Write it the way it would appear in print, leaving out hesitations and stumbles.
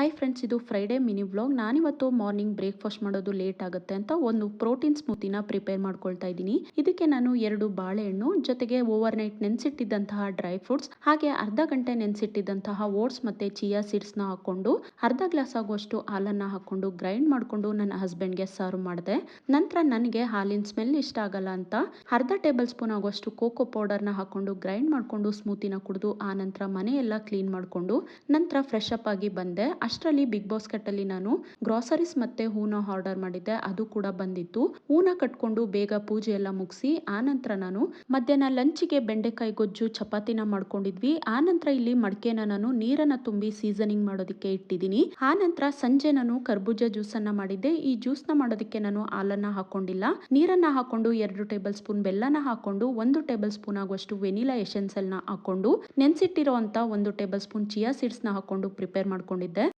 Hi friends, ಇದು Friday mini vlog. ನಾನಿವತ್ತು morning breakfast ಮಾಡೋದು ಲೇಟ್ ಆಗುತ್ತೆ ಅಂತ ಒಂದು ಪ್ರೋಟೀನ್ ಸ್ಮೂತಿನ ಪ್ರಿಪೇರ್ ಮಾಡ್ಕೊಳ್ತಾ ಇದ್ದೀನಿ. ಇದಕ್ಕೆ ನಾನು 2 ಬಾಳೆಹಣ್ಣು ಜೊತೆಗೆ ಓವರ್ ನೈಟ್ ನೆನೆಸಿಟ್ಟಿದ್ದಂತಹ ಡ್ರೈ ಫ್ರೂಟ್ಸ್ ಹಾಗೆ ಅರ್ಧ ಗಂಟೆ ನೆನೆಸಿಟ್ಟಿದ್ದಂತಹ ಓಟ್ಸ್ ಮತ್ತೆ ಚಿಯಾ ಸೀಡ್ಸ್ನ ಹಾಕೊಂಡು ಅರ್ಧ ಗ್ಲಾಸ್ ಆಗುವಷ್ಟು ಹಾಲನ್ನು ಹಾಕೊಂಡು ಗ್ರೈಂಡ್ ಮಾಡಿಕೊಂಡು ನನ್ನ ಹಸ್ಬೆಂಡ್ಗೆ ಸರ್ವ್ ಮಾಡಿದೆ. ನಂತರ ನನಗೆ ಹಾಲಿನ ಸ್ಮೆಲ್ ಇಷ್ಟ ಆಗಲ್ಲ ಅಂತ ಅರ್ಧ ಟೇಬಲ್ ಸ್ಪೂನ್ ಆಗುವಷ್ಟು ಕೋಕೋ ಪೌಡರ್ನ ಹಾಕೊಂಡು ಗ್ರೈಂಡ್ ಮಾಡಿಕೊಂಡು ಸ್ಮೂತಿನ ಕುಡಿದು ಆ ನಂತರ ಮನೆಯೆಲ್ಲ ಕ್ಲೀನ್ ಮಾಡಿಕೊಂಡು ನಂತರ ಫ್ರೆಶ್ ಅಪ್ ಆಗಿ ಬಂದೆ. ಅಷ್ಟರಲ್ಲಿ ಬಿಗ್ ಬಾಸ್ಕೆಟ್ ಅಲ್ಲಿ ನಾನು ಗ್ರಾಸರೀಸ್ ಮತ್ತೆ ಹೂನ ಆರ್ಡರ್ ಮಾಡಿದ್ದೆ. ಅದು ಕೂಡ ಬಂದಿತ್ತು. ಹೂನ ಕಟ್ಕೊಂಡು ಬೇಗ ಪೂಜೆ ಎಲ್ಲ ಮುಗಿಸಿ ಆ ನಂತರ ನಾನು ಮಧ್ಯಾಹ್ನ ಲಂಚಿಗೆ ಬೆಂಡೆಕಾಯಿ ಗೊಜ್ಜು ಚಪಾತಿನ ಮಾಡ್ಕೊಂಡಿದ್ವಿ. ಆ ನಂತರ ಇಲ್ಲಿ ಮಡಕೆನ ನಾನು ನೀರನ್ನ ತುಂಬಿ ಸೀಸನಿಂಗ್ ಮಾಡೋದಕ್ಕೆ ಇಟ್ಟಿದ್ದೀನಿ. ಆ ನಂತರ ಸಂಜೆ ನಾನು ಕರ್ಬೂಜ ಜ್ಯೂಸ್ ಅನ್ನ ಮಾಡಿದ್ದೆ. ಈ ಜ್ಯೂಸ್ ನ ಮಾಡೋದಕ್ಕೆ ನಾನು ಹಾಲನ್ನ ಹಾಕೊಂಡಿಲ್ಲ, ನೀರನ್ನ ಹಾಕೊಂಡು 2 ಟೇಬಲ್ ಸ್ಪೂನ್ ಬೆಲ್ಲನ ಹಾಕೊಂಡು 1 ಟೇಬಲ್ ಸ್ಪೂನ್ ಆಗುವಷ್ಟು ವೆನಿಲಾ ಎಸೆನ್ಸ್ ನ ಹಾಕೊಂಡು ನೆನೆಸಿಟ್ಟಿರುವಂತ 1 ಟೇಬಲ್ ಸ್ಪೂನ್ ಚಿಯಾ ಸೀಡ್ಸ್ ನ ಹಾಕೊಂಡು ಪ್ರಿಪೇರ್ ಮಾಡ್ಕೊಂಡಿದ್ದೆ.